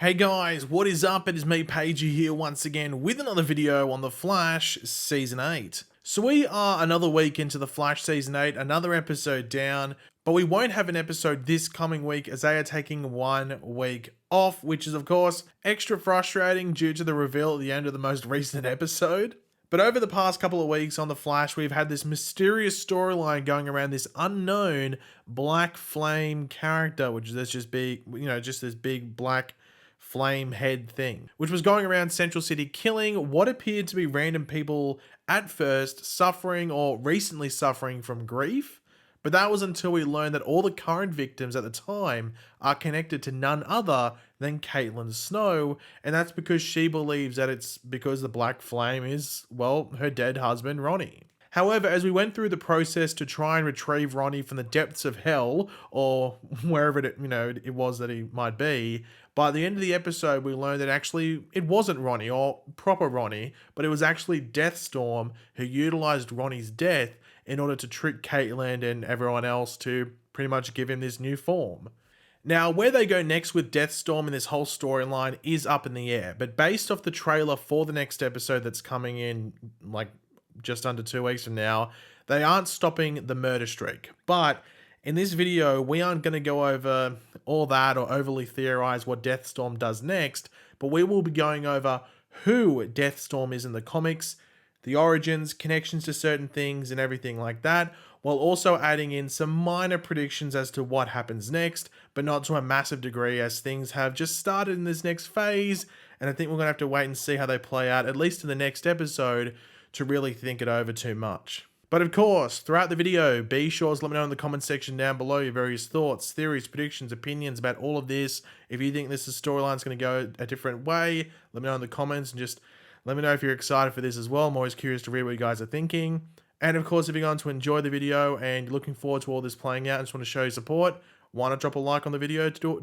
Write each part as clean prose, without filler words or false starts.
Hey guys, what is up? It is me, Pagey, here once again with another video on The Flash Season 8. So we are another week into The Flash Season 8, another episode down, but we won't have an episode this coming week as they are taking 1 week off, which is of course extra frustrating due to the reveal at the end of the most recent episode. But over the past couple of weeks on The Flash, we've had this mysterious storyline going around this unknown Black Flame character, which is this just big, just this big black flame head thing, which was going around Central City killing what appeared to be random people at first suffering or recently suffering from grief. But that was until we learned that all the current victims at the time are connected to none other than Caitlin Snow, and that's because she believes that it's because the Black Flame is, well, her dead husband, Ronnie. However, as we went through the process to try and retrieve Ronnie from the depths of hell, or wherever it was that he might be, by the end of the episode, we learned that actually it wasn't Ronnie or proper Ronnie, but it was actually Deathstorm who utilized Ronnie's death in order to trick Caitlin and everyone else to pretty much give him this new form. Now, where they go next with Deathstorm in this whole storyline is up in the air, but based off the trailer for the next episode that's coming in, like, just under 2 weeks from now, they aren't stopping the murder streak. But in this video, we aren't going to go over all that or overly theorize what Deathstorm does next, but we will be going over who Deathstorm is in the comics, the origins, connections to certain things, and everything like that, while also adding in some minor predictions as to what happens next, but not to a massive degree as things have just started in this next phase, and I think we're going to have to wait and see how they play out, at least in the next episode, to really think it over too much. But of course, throughout the video, be sure to let me know in the comment section down below your various thoughts, theories, predictions, opinions about all of this. If you think this storyline is going to go a different way, let me know in the comments and just let me know if you're excited for this as well. I'm always curious to read what you guys are thinking. And of course, if you're going to enjoy the video and you're looking forward to all this playing out and just want to show your support, why not drop a like on the video to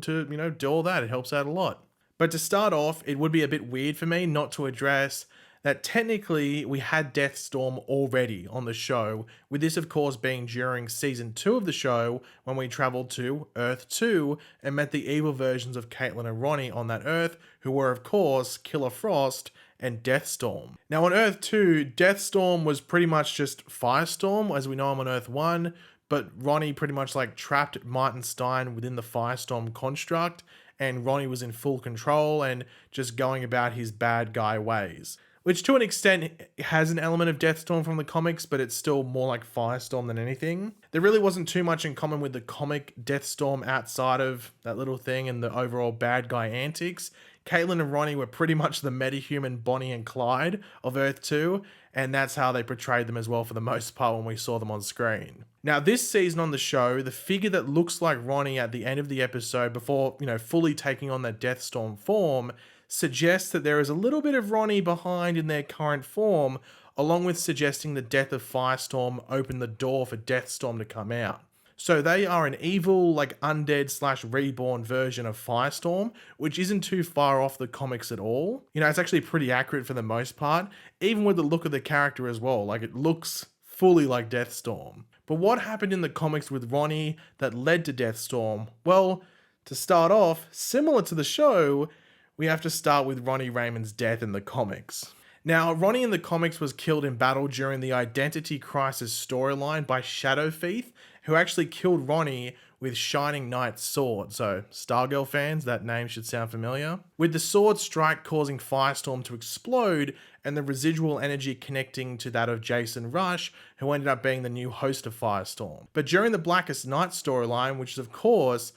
do all that? It helps out a lot. But to start off, it would be a bit weird for me not to address that technically we had Deathstorm already on the show, with this of course being during season 2 of the show when we traveled to Earth 2 and met the evil versions of Caitlin and Ronnie on that Earth, who were of course Killer Frost and Deathstorm. Now on Earth 2, Deathstorm was pretty much just Firestorm as we know him on Earth 1, but Ronnie pretty much like trapped Martin Stein within the Firestorm construct, and Ronnie was in full control and just going about his bad guy ways. Which to an extent has an element of Deathstorm from the comics, but it's still more like Firestorm than anything. There really wasn't too much in common with the comic Deathstorm outside of that little thing and the overall bad guy antics. Caitlin and Ronnie were pretty much the metahuman Bonnie and Clyde of Earth 2, and that's how they portrayed them as well for the most part when we saw them on screen. Now this season on the show, the figure that looks like Ronnie at the end of the episode before, fully taking on that Deathstorm form suggests that there is a little bit of Ronnie behind in their current form, along with suggesting the death of Firestorm opened the door for Deathstorm to come out. So they are an evil, like undead / reborn version of Firestorm, which isn't too far off the comics at all. It's actually pretty accurate for the most part, even with the look of the character as well. Like it looks fully like Deathstorm. But what happened in the comics with Ronnie that led to Deathstorm? Well, to start off, similar to the show, we have to start with Ronnie Raymond's death in the comics. Now, Ronnie in the comics was killed in battle during the Identity Crisis storyline by Shadowfiend, who actually killed Ronnie with Shining Knight's sword. So, Stargirl fans, that name should sound familiar. With the sword strike causing Firestorm to explode and the residual energy connecting to that of Jason Rush, who ended up being the new host of Firestorm. But during the Blackest Night storyline, which is of course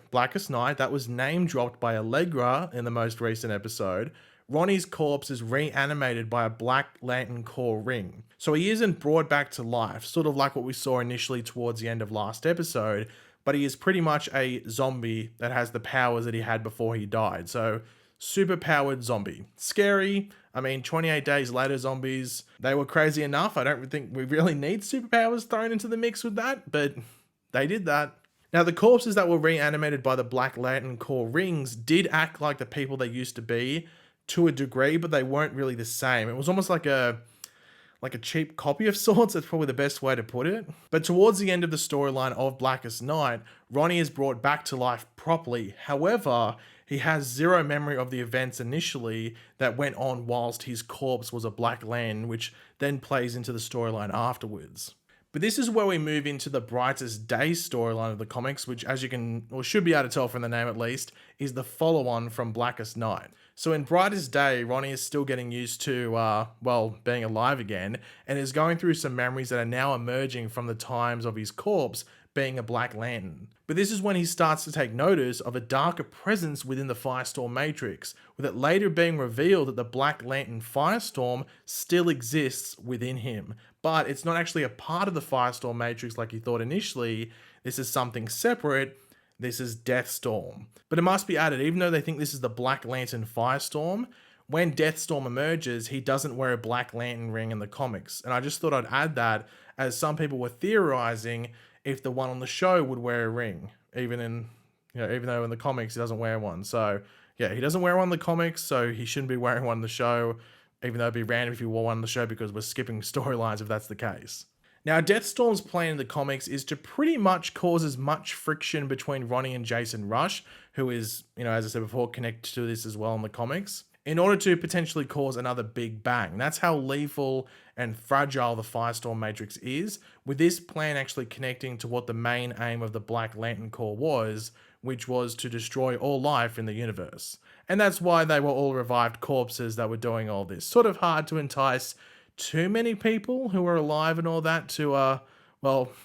Blackest Night, that was name dropped by Allegra in the most recent episode, Ronnie's corpse is reanimated by a Black Lantern core ring. So he isn't brought back to life, sort of like what we saw initially towards the end of last episode, but he is pretty much a zombie that has the powers that he had before he died. So super powered zombie. Scary. 28 days later zombies, they were crazy enough. I don't think we really need superpowers thrown into the mix with that, but they did that. Now, the corpses that were reanimated by the Black Lantern core rings did act like the people they used to be to a degree, but they weren't really the same. It was almost like a cheap copy of sorts. That's probably the best way to put it. But towards the end of the storyline of Blackest Night, Ronnie is brought back to life properly. However, he has zero memory of the events initially that went on whilst his corpse was a Black Lantern, which then plays into the storyline afterwards. But this is where we move into the Brightest Day storyline of the comics, which, as you can, or should be able to tell from the name at least, is the follow-on from Blackest Night. So in Brightest Day, Ronnie is still getting used to, being alive again, and is going through some memories that are now emerging from the times of his corpse being a Black Lantern. But this is when he starts to take notice of a darker presence within the Firestorm Matrix, with it later being revealed that the Black Lantern Firestorm still exists within him. But it's not actually a part of the Firestorm Matrix like he thought initially. This is something separate. This is Deathstorm. But it must be added, even though they think this is the Black Lantern Firestorm, when Deathstorm emerges, he doesn't wear a Black Lantern ring in the comics. And I just thought I'd add that, as some people were theorizing if the one on the show would wear a ring, even though in the comics he doesn't wear one. So yeah, he doesn't wear one in the comics, so he shouldn't be wearing one in the show, even though it'd be random if he wore one in the show because we're skipping storylines if that's the case. Now, Deathstorm's plan in the comics is to pretty much cause as much friction between Ronnie and Jason Rusch, who is, as I said before, connected to this as well in the comics, in order to potentially cause another big bang. That's how lethal and fragile the Firestorm Matrix is, with this plan actually connecting to what the main aim of the Black Lantern Corps was, which was to destroy all life in the universe. And that's why they were all revived corpses that were doing all this. Sort of hard to entice too many people who are alive and all that to,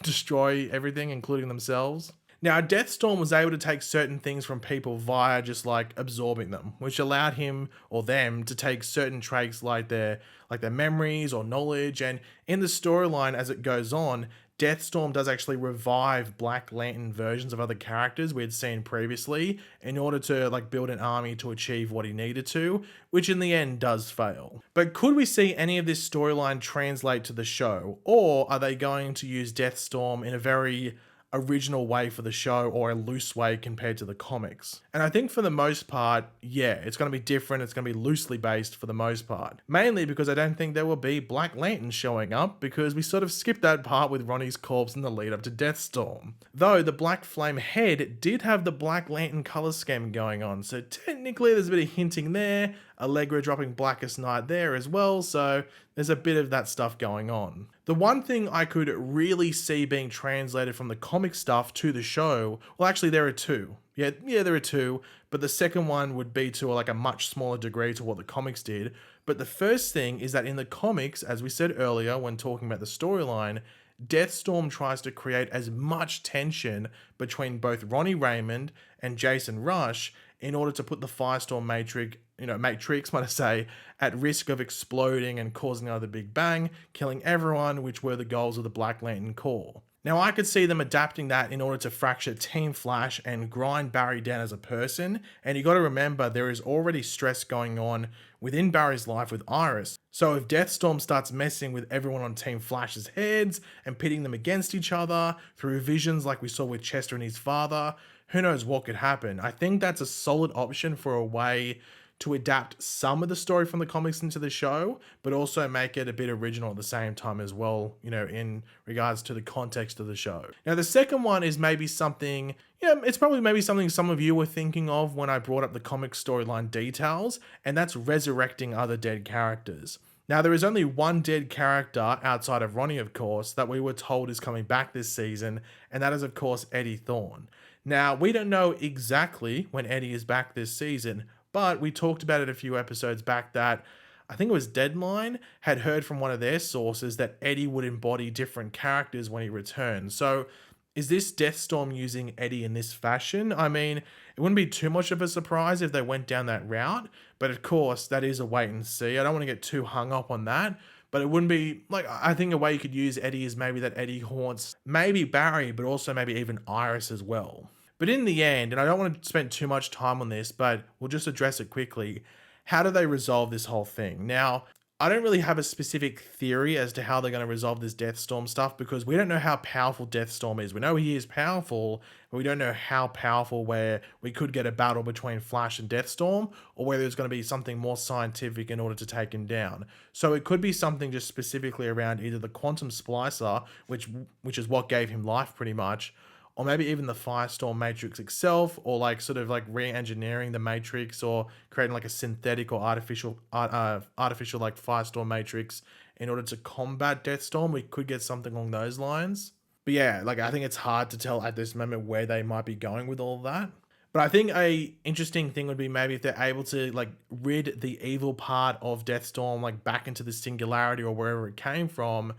destroy everything, including themselves. Now, Deathstorm was able to take certain things from people via just like absorbing them, which allowed him or them to take certain traits like their memories or knowledge. And in the storyline as it goes on, Deathstorm does actually revive Black Lantern versions of other characters we had seen previously in order to build an army to achieve what he needed to, which in the end does fail. But could we see any of this storyline translate to the show, or are they going to use Deathstorm in a very original way for the show or a loose way compared to the comics? And I think for the most part, yeah, it's going to be different. It's going to be loosely based for the most part. Mainly because I don't think there will be Black Lanterns showing up, because we sort of skipped that part with Ronnie's corpse in the lead up to Deathstorm. Though the Black Flame head did have the Black Lantern color scheme going on, so technically there's a bit of hinting there. Allegra dropping Blackest Night there as well, so there's a bit of that stuff going on. The one thing I could really see being translated from the comic stuff to the show, well, actually there are two. Yeah, there are two, but the second one would be to a much smaller degree to what the comics did. But the first thing is that in the comics, as we said earlier when talking about the storyline, Deathstorm tries to create as much tension between both Ronnie Raymond and Jason Rusch in order to put the Firestorm Matrix, at risk of exploding and causing another big bang, killing everyone, which were the goals of the Black Lantern Corps. Now, I could see them adapting that in order to fracture Team Flash and grind Barry down as a person, and you got to remember there is already stress going on within Barry's life with Iris. So if Deathstorm starts messing with everyone on Team Flash's heads and pitting them against each other through visions like we saw with Chester and his father, who knows what could happen. I think that's a solid option for a way to adapt some of the story from the comics into the show, but also make it a bit original at the same time as well, in regards to the context of the show. Now, the second one is maybe something, it's probably maybe something some of you were thinking of when I brought up the comic storyline details, and that's resurrecting other dead characters. Now, there is only one dead character outside of Ronnie, of course, that we were told is coming back this season, and that is, of course, Eddie Thawne. Now, we don't know exactly when Eddie is back this season, but we talked about it a few episodes back that I think it was Deadline had heard from one of their sources that Eddie would embody different characters when he returns. So is this Deathstorm using Eddie in this fashion? I mean, it wouldn't be too much of a surprise if they went down that route, but of course that is a wait and see. I don't want to get too hung up on that, but it wouldn't be, I think a way you could use Eddie is maybe that Eddie haunts maybe Barry, but also maybe even Iris as well. But in the end, and I don't want to spend too much time on this, but we'll just address it quickly. How do they resolve this whole thing? Now, I don't really have a specific theory as to how they're going to resolve this Deathstorm stuff, because we don't know how powerful Deathstorm is. We know he is powerful, but we don't know how powerful where we could get a battle between Flash and Deathstorm, or whether it's going to be something more scientific in order to take him down. So it could be something just specifically around either the quantum splicer, which is what gave him life pretty much, or maybe even the Firestorm Matrix itself, or like sort of like re-engineering the Matrix, or creating like a synthetic or artificial like Firestorm Matrix in order to combat Deathstorm. We could get something along those lines. But yeah, like I think it's hard to tell at this moment where they might be going with all of that. But I think a interesting thing would be maybe if they're able to like rid the evil part of Deathstorm like back into the singularity or wherever it came from,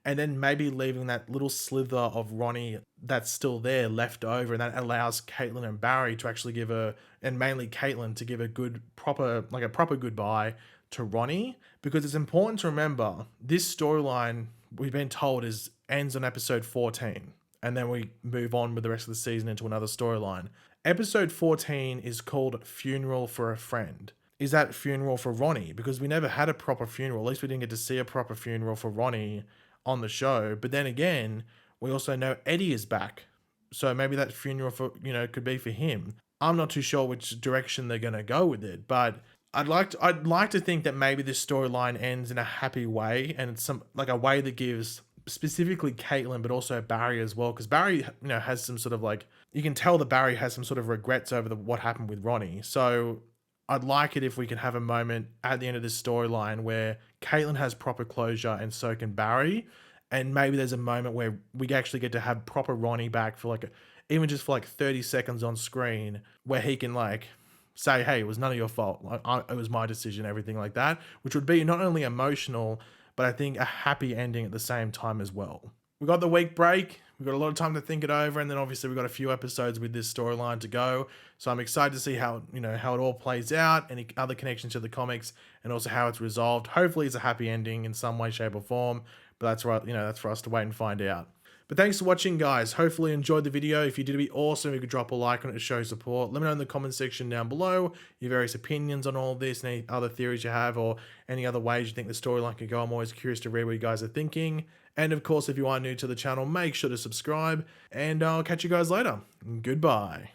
and then maybe leaving that little slither of Ronnie that's still there left over, and that allows Caitlin and Barry to actually give and mainly Caitlin to give a proper goodbye to Ronnie, because it's important to remember this storyline we've been told ends on episode 14, and then we move on with the rest of the season into another storyline. Episode 14 is called Funeral for a Friend. Is that funeral for Ronnie? Because we never had a proper funeral. At least we didn't get to see a proper funeral for Ronnie on the show. But then again, we also know Eddie is back. So maybe that funeral could be for him. I'm not too sure which direction they're going to go with it, but I'd like to think that maybe this storyline ends in a happy way, and it's a way that gives specifically Caitlin, but also Barry as well, because Barry, has some sort of like, you can tell that Barry has some sort of regrets over what happened with Ronnie. So I'd like it if we can have a moment at the end of this storyline where Caitlin has proper closure and so can Barry, and maybe there's a moment where we actually get to have proper Ronnie back for even just for 30 seconds on screen, where he can say, hey, it was none of your fault, it was my decision, everything like that, which would be not only emotional, but I think a happy ending at the same time as well. We got the week break. We've got a lot of time to think it over, and then obviously we've got a few episodes with this storyline to go. So I'm excited to see how it all plays out, any other connections to the comics, and also how it's resolved. Hopefully it's a happy ending in some way, shape, or form, but that's right, that's for us to wait and find out. But thanks for watching, guys. Hopefully you enjoyed the video. If you did, it'd be awesome if you could drop a like on it to show support. Let me know in the comment section down below your various opinions on all of this, and any other theories you have, or any other ways you think the storyline could go. I'm always curious to read what you guys are thinking. And of course, if you are new to the channel, make sure to subscribe, and I'll catch you guys later. Goodbye.